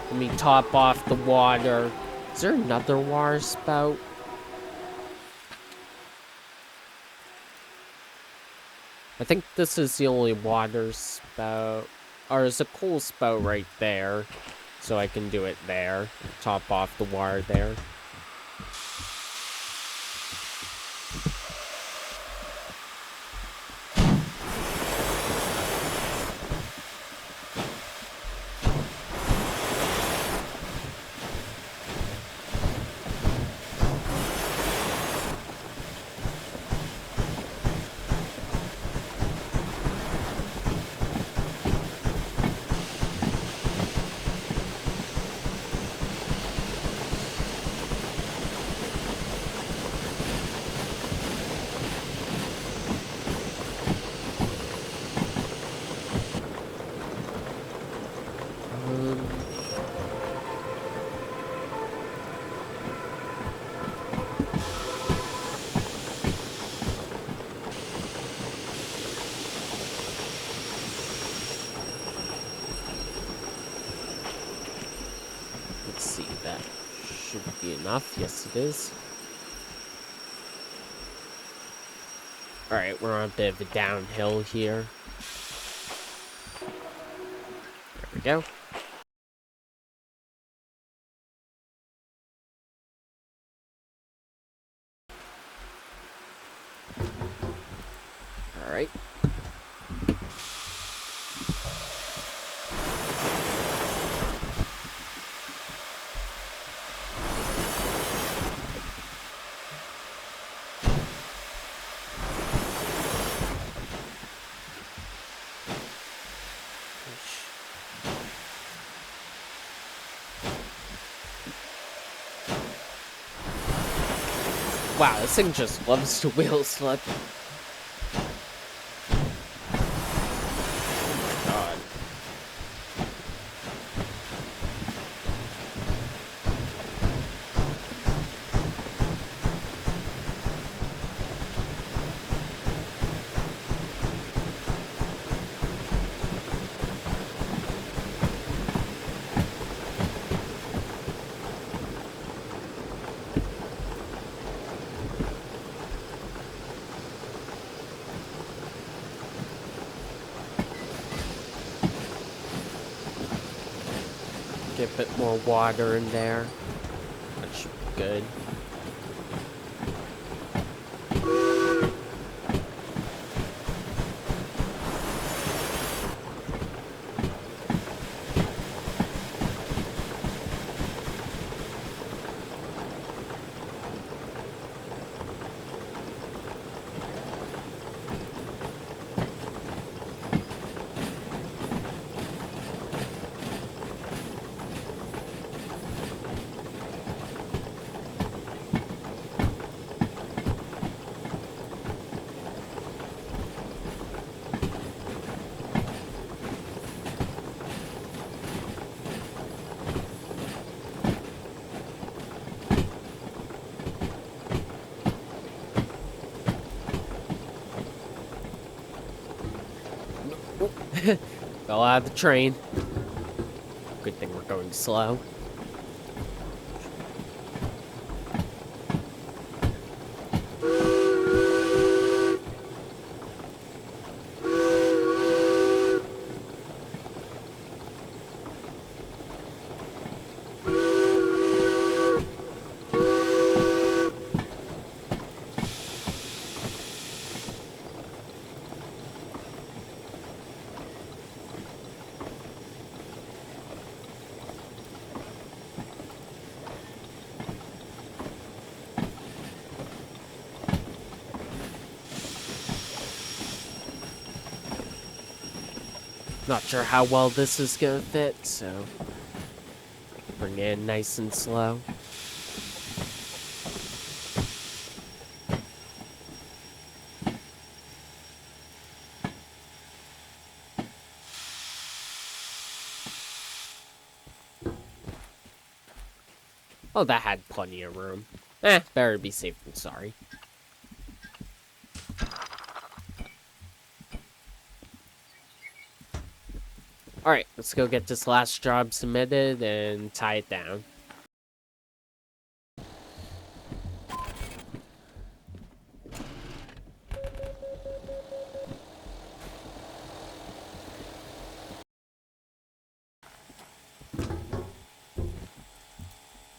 let me top off the water. Is there another water spout? I think this is the only water spout. Or there's a coal spout right there. So I can do it there. Top off the water there. Let's see, that should be enough. Yes, it is. Alright, we're on a bit of a downhill here. There we go. Alright. Wow, this thing just loves to wheel slip. God. Get a bit more water in there. That should be good. Fell out of the train. Good thing we're going slow. Not sure how well this is gonna fit, so bring it in nice and slow. Oh, that had plenty of room. Better be safe than sorry. Alright, let's go get this last job submitted and tie it down.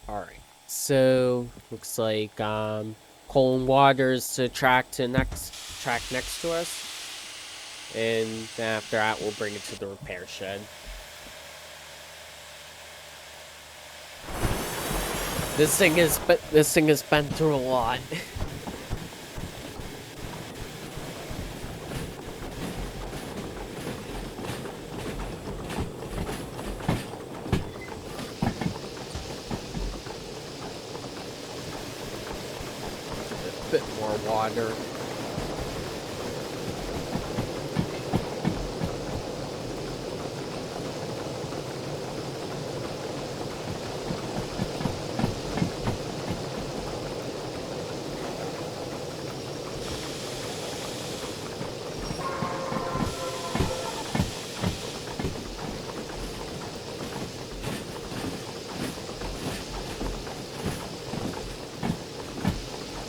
Alright, so looks like coal and water's to track next to us. And after that, we'll bring it to the repair shed. This thing has been through a lot. A bit more water.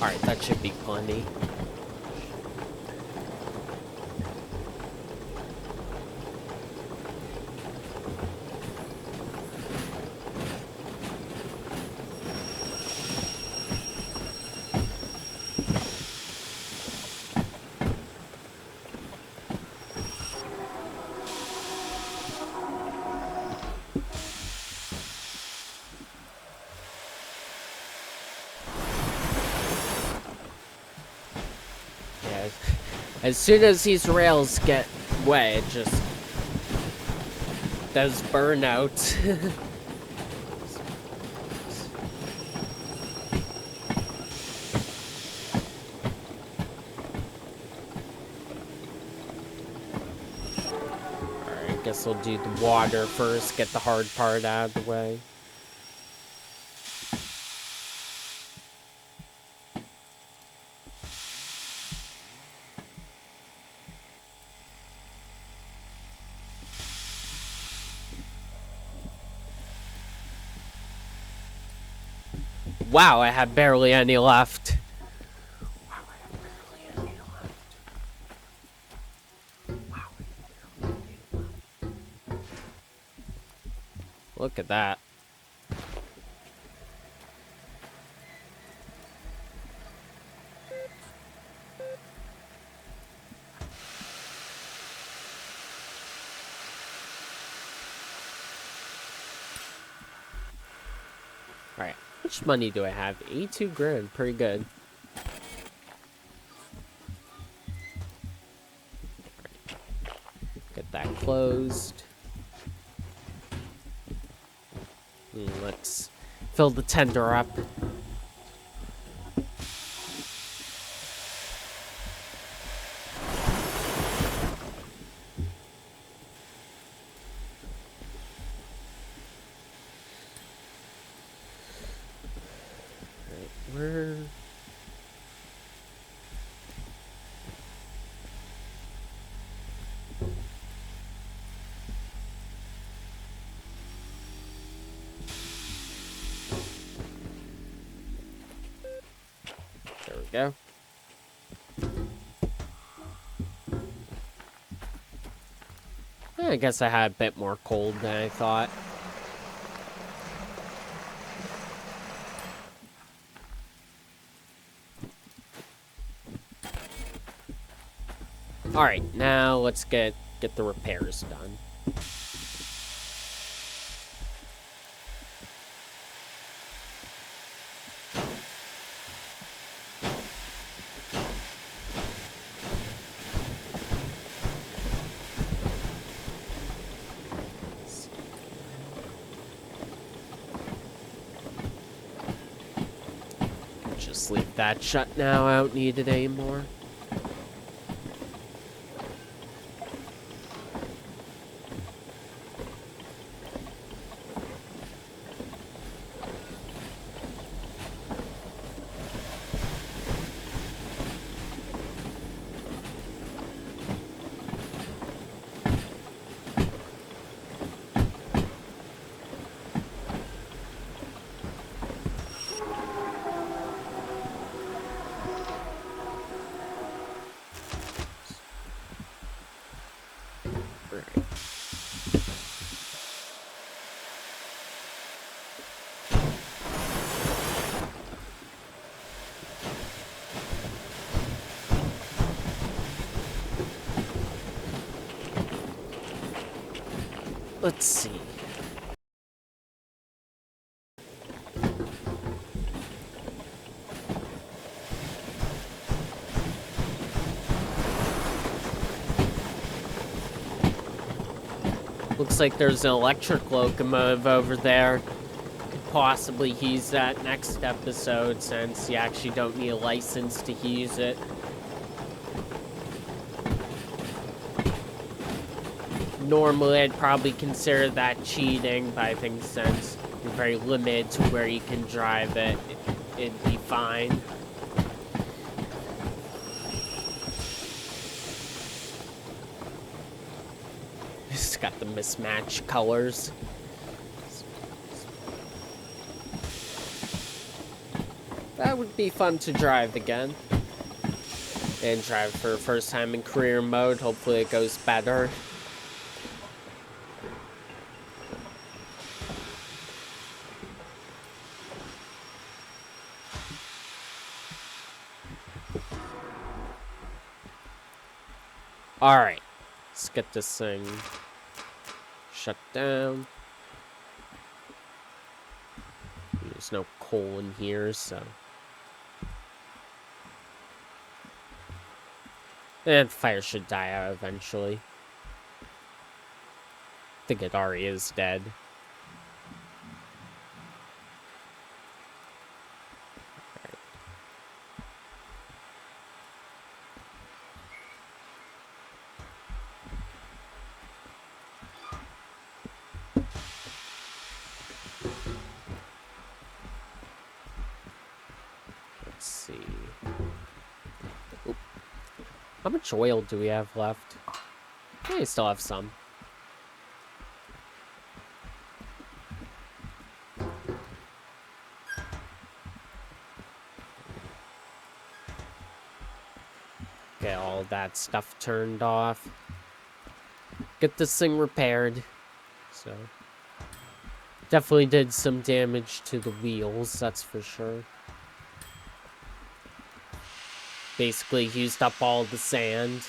Alright, that should be plenty. As soon as these rails get wet, it just does burnout. Alright, guess we'll do the water first, get the hard part out of the way. Wow, I have barely any left. Look at that. Alright, how much money do I have? 82 grand, pretty good. Get that closed. Let's fill the tender up. Where? go. I guess I had a bit more cold than I thought. Alright, now let's get the repairs done. Just leave that shut now, I don't need it anymore. Let's see. Looks like there's an electric locomotive over there. Could possibly use that next episode since you actually don't need a license to use it. Normally, I'd probably consider that cheating, but I think since you're very limited to where you can drive it, it'd be fine. It's got the mismatched colors. That would be fun to drive again. And drive for the first time in career mode. Hopefully it goes better. Alright, let's get this thing shut down. There's no coal in here, so. And fire should die out eventually. I think it already is dead. Let's see. Oop. How much oil do we have left? We still have some. Get all that stuff turned off. Get this thing repaired. So, definitely did some damage to the wheels, that's for sure. Basically used up all the sand.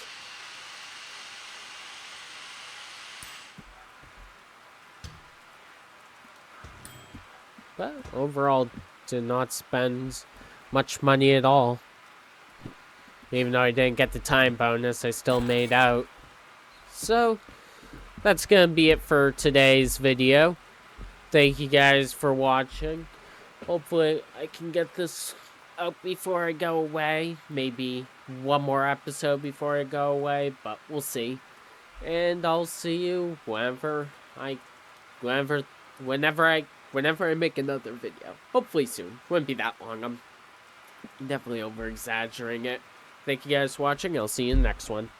But overall, did not spend much money at all. Even though I didn't get the time bonus, I still made out. So, that's gonna be it for today's video. Thank you guys for watching. Hopefully, I can get this out before I go away. Maybe one more episode before I go away, but we'll see. And I'll see you whenever I make another video. Hopefully soon. Wouldn't be that long. I'm definitely over-exaggerating it. Thank you guys for watching. I'll see you in the next one.